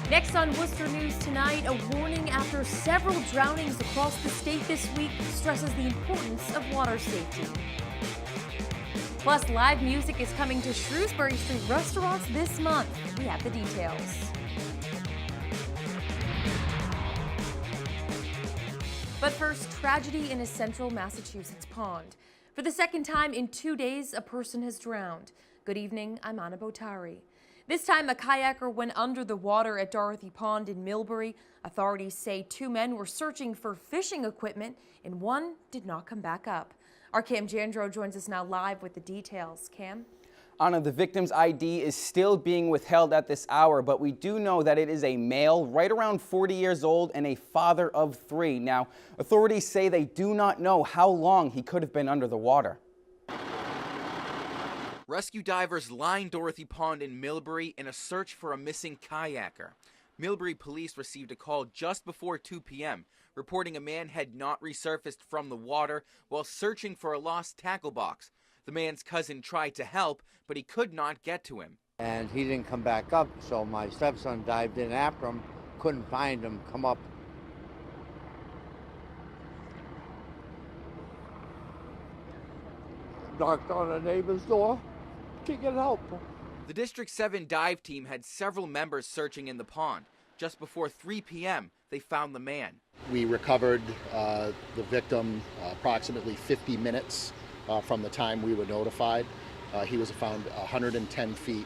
Next on Worcester News tonight, a warning after several drownings across the state this week stresses the importance of water safety. Plus, live music is coming to Shrewsbury Street restaurants this month. We have the details. But first, tragedy in a central Massachusetts pond. For the second time in 2 days, a person has drowned. Good evening, I'm Anna Botari. This time, a kayaker went under the water at Dorothy Pond in Millbury. Authorities say 2 men were searching for fishing equipment and one did not come back up. Our Cam Jandro joins us now live with the details. Cam? Anna, the victim's ID is still being withheld at this hour, but we do know that it is a male, right around 40 years old, and a father of 3. Now, authorities say they do not know how long he could have been under the water. Rescue divers lined Dorothy Pond in Millbury in a search for a missing kayaker. Millbury police received a call just before 2 p.m. reporting a man had not resurfaced from the water while searching for a lost tackle box. The man's cousin tried to help, but he could not get to him. And he didn't come back up, so my stepson dived in after him, couldn't find him, come up. Knocked on a neighbor's door to get help. The District 7 dive team had several members searching in the pond. Just before 3 p.m., they found the man. We recovered the victim approximately 50 minutes from the time we were notified. He was found 110 feet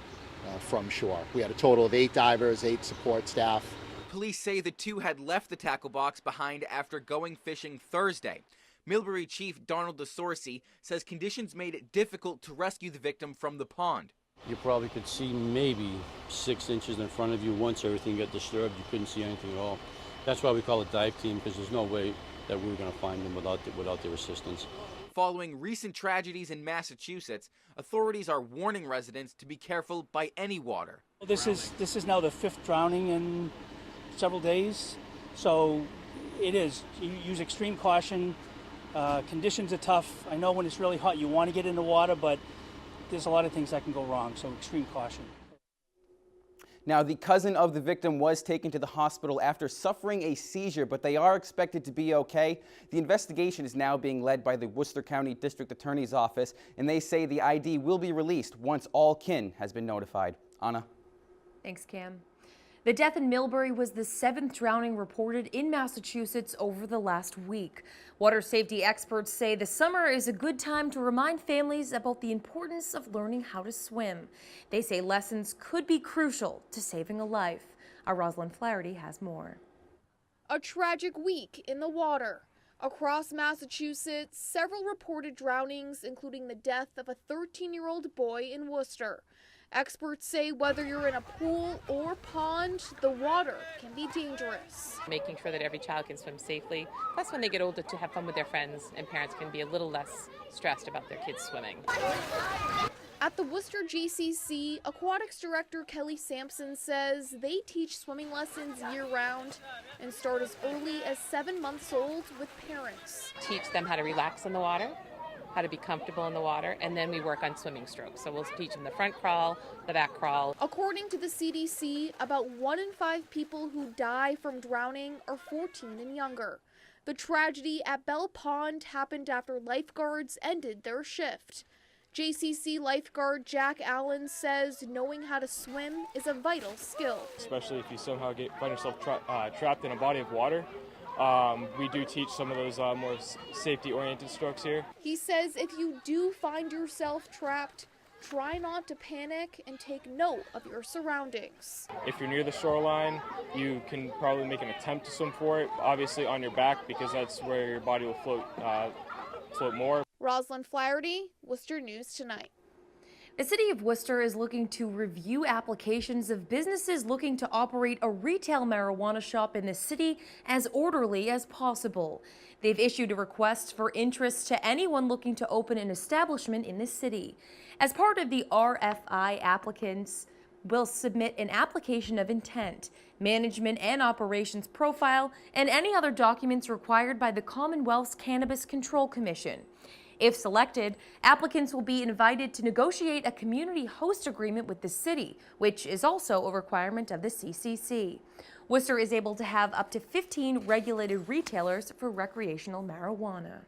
from shore. We had a total of 8 divers, 8 support staff. Police say the 2 had left the tackle box behind after going fishing Thursday. Millbury Chief Donald DeSorcy says conditions made it difficult to rescue the victim from the pond. You probably could see maybe 6 inches in front of you. Once everything got disturbed, you couldn't see anything at all. That's why we call it dive team, because there's no way that we were going to find them without their assistance. Following recent tragedies in Massachusetts, authorities are warning residents to be careful by any water. This is now the 5th drowning in several days, so it is. You use extreme caution. Conditions are tough. I know when it's really hot you want to get in the water, but there's a lot of things that can go wrong, so extreme caution. Now, the cousin of the victim was taken to the hospital after suffering a seizure, but they are expected to be okay. The investigation is now being led by the Worcester County District Attorney's Office, and they say the ID will be released once all kin has been notified. Anna? Thanks, Cam. The death in Millbury was the 7th drowning reported in Massachusetts over the last week. Water safety experts say the summer is a good time to remind families about the importance of learning how to swim. They say lessons could be crucial to saving a life. Our Rosalind Flaherty has more. A tragic week in the water. Across Massachusetts, several reported drownings, including the death of a 13-year-old boy in Worcester. Experts say whether you're in a pool or pond, the water can be dangerous. Making sure that every child can swim safely. Plus, when they get older, to have fun with their friends, and parents can be a little less stressed about their kids swimming. At the Worcester JCC, Aquatics Director Kelly Sampson says they teach swimming lessons year-round and start as early as 7 months old with parents. Teach them how to relax in the water, how to be comfortable in the water, and then we work on swimming strokes. So we'll teach them the front crawl, the back crawl. According to the CDC, about 1 in 5 people who die from drowning are 14 and younger. The tragedy at Bell Pond happened after lifeguards ended their shift. JCC lifeguard Jack Allen says knowing how to swim is a vital skill. Especially if you somehow find yourself trapped in a body of water. We do teach some of those more safety-oriented strokes here. He says if you do find yourself trapped, try not to panic and take note of your surroundings. If you're near the shoreline, you can probably make an attempt to swim for it, obviously on your back, because that's where your body will float more. Rosalind Flaherty, Worcester News Tonight. The city of Worcester is looking to review applications of businesses looking to operate a retail marijuana shop in the city as orderly as possible. They've issued a request for interest to anyone looking to open an establishment in the city. As part of the RFI, applicants will submit an application of intent, management and operations profile, and any other documents required by the Commonwealth's Cannabis Control Commission. If selected, applicants will be invited to negotiate a community host agreement with the city, which is also a requirement of the CCC. Worcester is able to have up to 15 regulated retailers for recreational marijuana.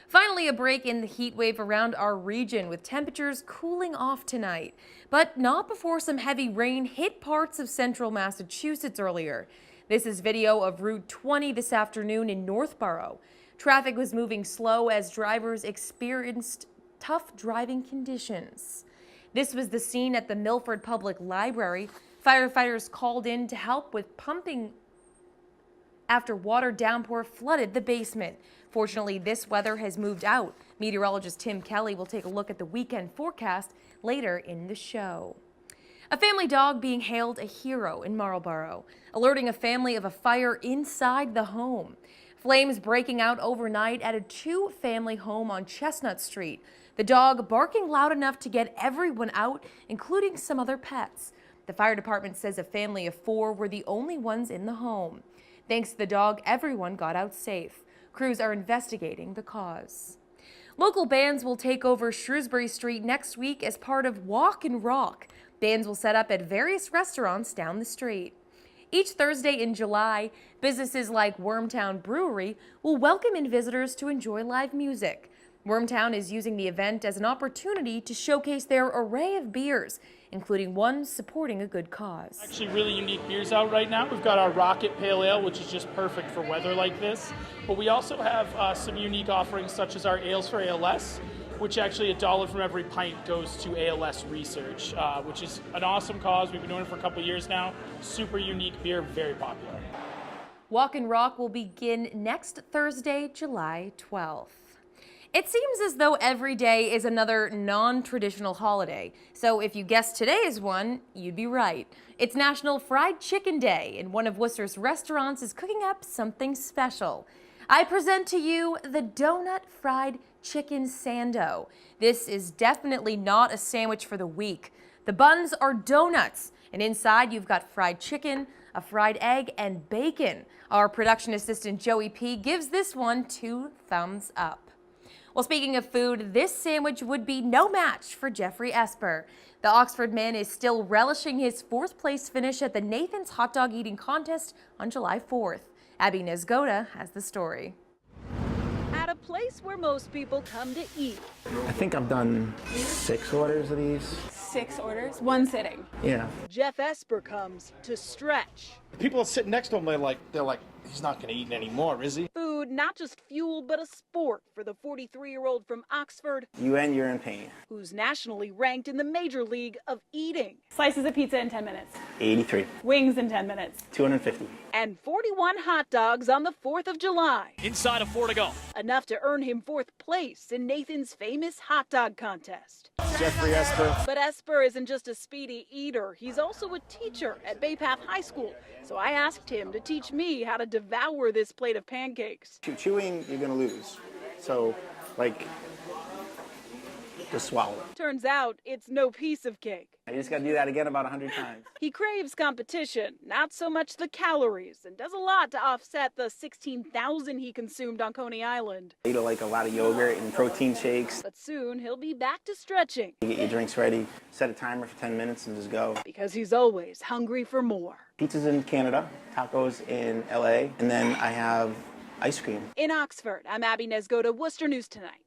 Finally, a break in the heat wave around our region, with temperatures cooling off tonight, but not before some heavy rain hit parts of central Massachusetts earlier. This is video of Route 20 this afternoon in Northborough. Traffic was moving slow as drivers experienced tough driving conditions. This was the scene at the Milford Public Library. Firefighters called in to help with pumping after water downpour flooded the basement. Fortunately, this weather has moved out. Meteorologist Tim Kelly will take a look at the weekend forecast later in the show. A family dog being hailed a hero in Marlborough, alerting a family of a fire inside the home. Flames breaking out overnight at a two-family home on Chestnut Street. The dog barking loud enough to get everyone out, including some other pets. The fire department says a family of 4 were the only ones in the home. Thanks to the dog, everyone got out safe. Crews are investigating the cause. Local bands will take over Shrewsbury Street next week as part of Walk and Rock. Bands will set up at various restaurants down the street. Each Thursday in July, businesses like Wormtown Brewery will welcome in visitors to enjoy live music. Wormtown is using the event as an opportunity to showcase their array of beers, including one supporting a good cause. Actually really unique beers out right now. We've got our Rocket Pale Ale, which is just perfect for weather like this. But we also have some unique offerings such as our Ales for ALS, which actually $1 from every pint goes to ALS research, which is an awesome cause. We've been doing it for a couple of years now. Super unique beer, very popular. Walk and Rock will begin next Thursday, July 12th. It seems as though every day is another non-traditional holiday. So if you guessed today is one, you'd be right. It's National Fried Chicken Day, and one of Worcester's restaurants is cooking up something special. I present to you the Donut Fried Chicken Sando. This is definitely not a sandwich for the weak. The buns are donuts, and inside you've got fried chicken, a fried egg, and bacon. Our production assistant Joey P gives this one 2 thumbs up. Well, speaking of food, this sandwich would be no match for Jeffrey Esper. The Oxford man is still relishing his 4th place finish at the Nathan's Hot Dog Eating Contest on July 4th. Abby Nezgoda has the story. At a place where most people come to eat. I think I've done 6 orders of these. 6 orders, 1 sitting. Yeah. Jeff Esper comes to stretch. The people sitting next to him, they're like, he's not going to eat anymore, is he? Food, not just fuel, but a sport for the 43-year-old from Oxford. You're in pain. Who's nationally ranked in the major league of eating. Slices of pizza in 10 minutes. 83. Wings in 10 minutes. 250. And 41 hot dogs on the 4th of July. Inside of 4 to go. Enough to earn him 4th place in Nathan's famous hot dog contest. Jeffrey Esper. But Esper isn't just a speedy eater. He's also a teacher at Bay Path High School. So I asked him to teach me how to devour this plate of pancakes. Chewing, you're going to lose. So, just swallow it. Turns out it's no piece of cake. You just got to do that again about 100 times. He craves competition, not so much the calories, and does a lot to offset the 16,000 he consumed on Coney Island. Eat a lot of yogurt and protein shakes. But soon he'll be back to stretching. You get your drinks ready, set a timer for 10 minutes and just go. Because he's always hungry for more. Pizza's in Canada, tacos in LA, and then I have ice cream. In Oxford, I'm Abby Nezgoda, Worcester News Tonight.